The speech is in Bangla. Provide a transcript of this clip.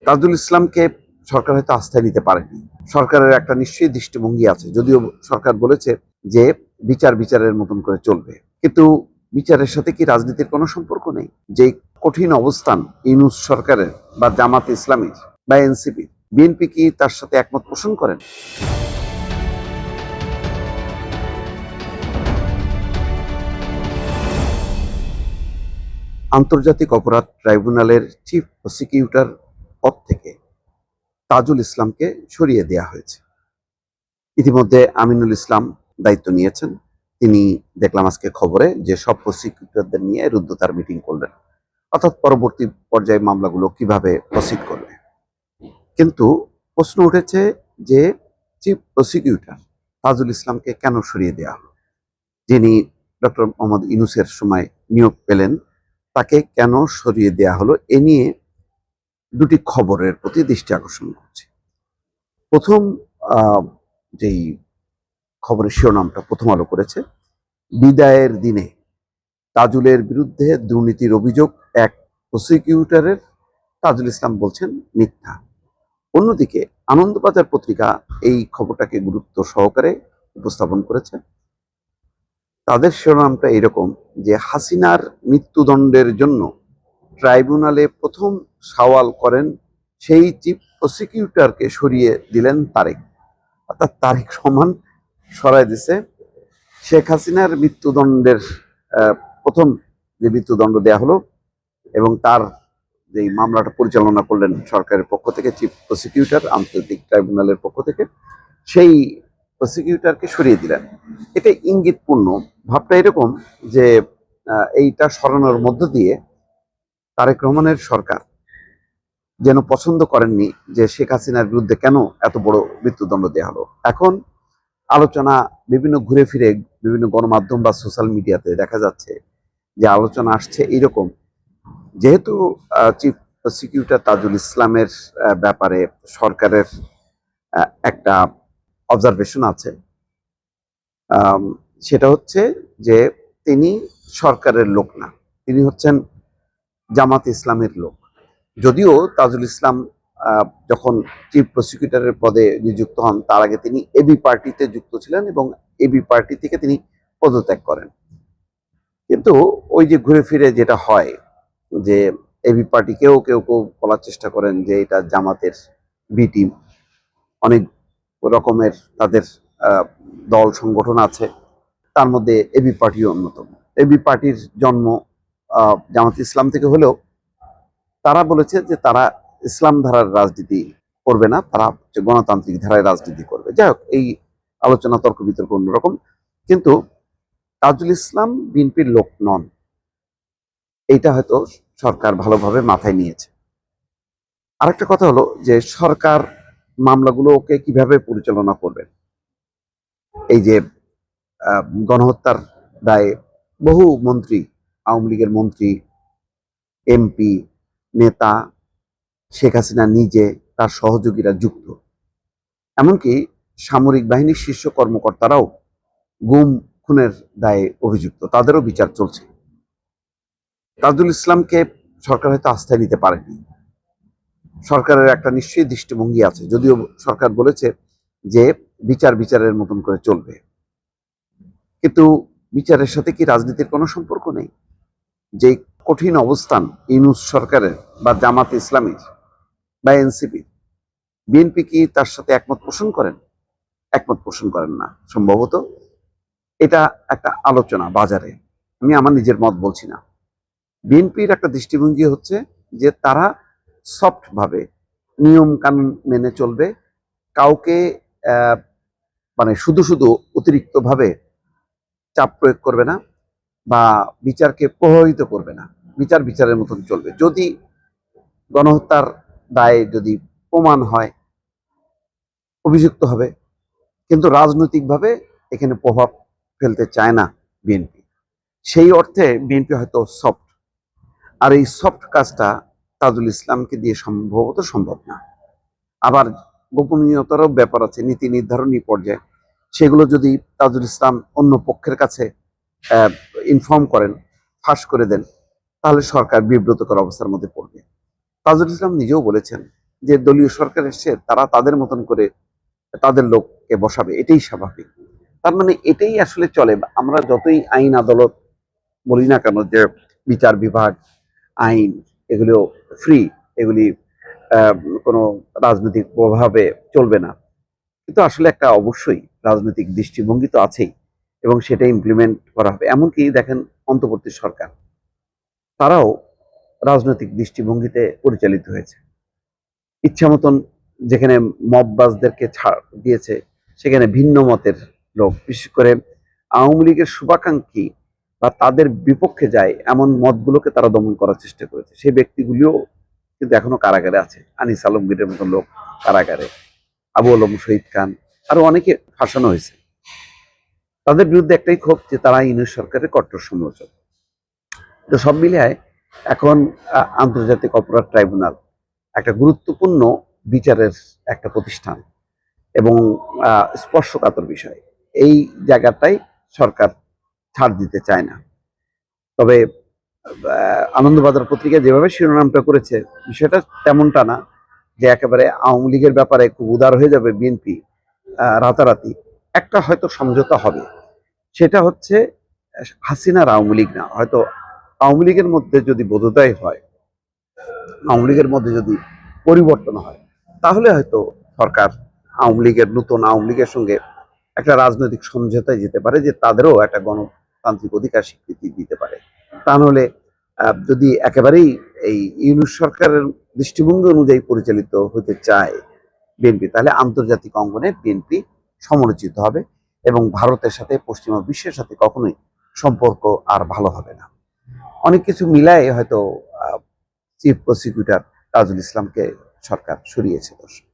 তাজুল ইসলামকে সরকার হয়তো আস্থায় নিতে পারেনি। সরকারের একটা নিশ্চয়ই দৃষ্টিভঙ্গি আছে, যদিও সরকার বলেছে যে বিচারের মতন করে চলবে, কিন্তু বিচারের সাথে কি রাজনীতির কোনো সম্পর্ক নেই? যে কঠিন অবস্থান ইউনূস সরকারের বা জামাত ইসলামীর বা এনসিপি, বিএনপি কি তার সাথে একমত পোষণ করেন? আন্তর্জাতিক অপরাধ ট্রাইব্যুনালের চিফ প্রসিকিউটর পদ থেকে তাজুল ইসলামকে সরিয়ে দেওয়া হয়েছে। ইতিমধ্যে আমিনুল ইসলাম দায়িত্ব নিয়েছেন। তিনি দেখলাম আজকে খবরে যে সব প্রসিকিউটরদের নিয়ে রুদ্ধতার মিটিং করলেন, অর্থাৎ পরবর্তী পর্যায়ে মামলাগুলো কিভাবে প্রসিড করবে। কিন্তু প্রশ্ন উঠেছে যে চিফ প্রসিকিউটর তাজুল ইসলামকে কেন সরিয়ে দেওয়া হলো? যিনি ডক্টর মোহাম্মদ ইউনূসের সময় নিয়োগ পেলেন, তাকে কেন সরিয়ে দেওয়া হলো? এ নিয়ে দুটি খবরের প্রতি দৃষ্টি আকর্ষণ করছে। প্রথম যেই খবরের শিরোনামটা প্রথম আলো করেছে, বিদায়ের দিনে তাজুলের বিরুদ্ধে দুর্নীতির অভিযোগ এক প্রসিকিউটরের, তাজুল ইসলাম বলছেন মিথ্যা। অন্যদিকে আনন্দবাজার পত্রিকা এই খবরটাকে গুরুত্ব সহকারে উপস্থাপন করেছে। তাদের শিরোনামটা এরকম যে হাসিনার মৃত্যুদণ্ডের জন্য ট্রাইব্যুনালে প্রথম সওয়াল করেন সেই চিফ প্রসিকিউটরকে সরিয়ে দিলেন তারেক। অর্থাৎ তারেক সমান সরাই দিছে শেখ হাসিনার মৃত্যুদণ্ডের প্রথম যে মৃত্যুদণ্ড দেয়া হলো এবং তার যে মামলাটা পরিচালনা করলেন সরকারের পক্ষ থেকে চিফ প্রসিকিউটর আন্তর্জাতিক ট্রাইব্যুনালের পক্ষ থেকে, সেই প্রসিকিউটরকে সরিয়ে দিলেন। এটা ইঙ্গিতপূর্ণ। ভাবটা এরকম যে এইটা সরানোর মধ্য দিয়ে তারেক রহমানের সরকার যেন পছন্দ করেননি যে শেখ হাসিনার বিরুদ্ধে কেন এত বড় মৃত্যুদণ্ড দেওয়া হলো। এখন আলোচনা বিভিন্ন ঘুরে ফিরে বিভিন্ন গণমাধ্যম বা সোশ্যাল মিডিয়াতে দেখা যাচ্ছে যে আলোচনা আসছে এইরকম, যেহেতু চিফ প্রসিকিউটর তাজুল ইসলামের ব্যাপারে সরকারের একটা অবজারভেশন আছে, সেটা হচ্ছে যে তিনি সরকারের লোক না, তিনি হচ্ছেন জামাত ইসলামের লোক। যদিও তাজুল ইসলাম যখন চিফ প্রসিকিউটরের পদে নিযুক্ত হন তার আগে তিনি এবি পার্টিতে যুক্ত ছিলেন এবং এবি পার্টি থেকে তিনি পদত্যাগ করেন। কিন্তু ওই যে ঘুরে ফিরে যেটা হয় যে এবি পার্টি কেউ কেউ বলার চেষ্টা করেন যে এটা জামাতের বি টিম, অনেক রকমের তাদের দল সংগঠন আছে, তার মধ্যে এবি পার্টিও অন্যতম। এবি পার্টির জন্ম জামাত ইসলাম থেকে হলেও তারা বলেছে যে তারা ইসলাম ধারার রাজনীতি করবে না, তারা গণতান্ত্রিক ধারায় রাজনীতি করবে। যাই হোক, এই আলোচনা তর্ক বিতর্ক অন্যরকম। কিন্তু তাজুল ইসলাম বিএনপির লোক নন, এইটা হয়তো সরকার ভালোভাবে মাথায় নিয়েছে। আরেকটা কথা হলো যে সরকার মামলাগুলোকে কিভাবে পরিচালনা করবে। এই যে গণহত্যার দায়ে বহু মন্ত্রী, আওয়ামী লীগের মন্ত্রী, এমপি, নেতা, শেখ হাসিনা নিজে, তার সহযোগীরা যুক্ত, এমনকি সামরিক বাহিনীর শীর্ষ কর্মকর্তারাও গুম খুনের দায়ে অভিযুক্ত, তাদেরও বিচার চলছে। তাজুল ইসলামকে সরকার হয়তো আস্থায় নিতে পারেনি। সরকারের একটা নিশ্চয়ই দৃষ্টিভঙ্গি আছে, যদিও সরকার বলেছে যে বিচারের মতন করে চলবে, কিন্তু বিচারের সাথে কি রাজনীতির কোনো সম্পর্ক নেই? যে কঠিন অবস্থান ইউনূস সরকারের বা জামাত ইসলামীর বা এনসিপি, বিএনপি কি তার সাথে একমত পোষণ করেন? একমত পোষণ করেন না সম্ভবত। এটা একটা আলোচনা বাজারে, আমি আমার নিজের মত বলছি না। বিএনপির একটা দৃষ্টিভঙ্গি হচ্ছে যে তারা সফট ভাবে নিয়ম কানুন মেনে চলবে, কাউকে মানে শুধু শুধু অতিরিক্ত ভাবে চাপ প্রয়োগ করবে না বা বিচারকে প্রভাবিত করবে না। বিচারের মতন চলবে। যদি গণহত্যার দায়ে যদি প্রমাণ হয়, অভিযুক্ত হবে, কিন্তু রাজনৈতিকভাবে এখানে প্রভাব ফেলতে চায় না বিএনপি। সেই অর্থে বিএনপি হয়তো সফট, আর এই সফট কাজটা তাজুল ইসলামকে দিয়ে সম্ভবত সম্ভব না। আবার গোপনীয়তারও ব্যাপার আছে, নীতি নির্ধারণী পর্যায়ে সেগুলো যদি তাজুল ইসলাম অন্য পক্ষের কাছে ইনফর্ম করেন, ফাঁস করে দেন, তাহলে সরকার বিব্রতকর অবস্থার মধ্যে পড়বে। তাজুল ইসলাম নিজেও বলেছেন যে দলীয় সরকার এসছে, তারা তাদের মতন করে তাদের লোককে বসাবে, এটাই স্বাভাবিক। তার মানে এটাই আসলে চলে। আমরা যতই আইন আদালত বলি না কেন যে বিচার বিভাগ, আইন, এগুলো ফ্রি, এগুলি আহ, কোনো রাজনৈতিক প্রভাবে চলবে না, কিন্তু আসলে একটা অবশ্যই রাজনৈতিক দৃষ্টিভঙ্গি তো আছেই, এবং সেটা ইমপ্লিমেন্ট করা হবে। এমনকি দেখেন অন্তর্বর্তী সরকার, তারাও রাজনৈতিক দৃষ্টিভঙ্গিতে পরিচালিত হয়েছে। ইচ্ছা মতন যেখানে মববাজদেরকে ছাড় দিয়েছে, সেখানে ভিন্ন মতের লোক, বিশেষ করে আওয়ামী লীগের শুভাকাঙ্ক্ষী বা তাদের বিপক্ষে যায় এমন মতগুলোকে তারা দমন করার চেষ্টা করেছে। সেই ব্যক্তিগুলিও কিন্তু এখনো কারাগারে আছে। আনিস আলমগীরের মতো লোক কারাগারে, আবু আলম শহীদ খান, আরো অনেকে ফাঁসানো হয়েছে। তাদের বিরুদ্ধে একটাই ক্ষোভ যে তারা ইউনূস সরকারের কট্টর সমালোচক। তো সব মিলিয়ে এখন আন্তর্জাতিক অপরাধ ট্রাইব্যুনাল একটা গুরুত্বপূর্ণ বিচারের একটা প্রতিষ্ঠান, এবং স্পর্শকাতর বিষয়। এই জায়গাটাই সরকার ছাড় দিতে চায় না। তবে আনন্দবাজার পত্রিকা যেভাবে শিরোনামটা করেছে, বিষয়টা তেমনটা না যে একেবারে আওয়ামী লীগের ব্যাপারে খুব উদার হয়ে যাবে বিএনপি রাতারাতি। একটা হয়তো সমঝোতা হবে, সেটা হচ্ছে হাসিনার আওয়ামী লীগ না, হয়তো আওয়ামী লীগের মধ্যে যদি বোধোদয় হয়, আওয়ামী লীগের মধ্যে যদি পরিবর্তন হয়, তাহলে হয়তো সরকার আওয়ামী লীগের, নতুন আওয়ামী লীগের সঙ্গে একটা রাজনৈতিক সমঝোতায় যেতে পারে, যে তাদেরও একটা গণতান্ত্রিক অধিকার স্বীকৃতি দিতে পারে। তা নাহলে যদি একেবারেই এই ইউনূস সরকারের দৃষ্টিভঙ্গি অনুযায়ী পরিচালিত হতে চায় বিএনপি, তাহলে আন্তর্জাতিক অঙ্গনে বিএনপি সমালোচিত হবে, এবং ভারতের সাথে, পশ্চিমা বিশ্বের সাথে কখনোই সম্পর্ক আর ভালো হবে না। অনেক কিছু মিলায় হয়তো চিফ প্রসিকিউটর তাজুল ইসলামকে সরকার সরিয়েছে। দর্শক।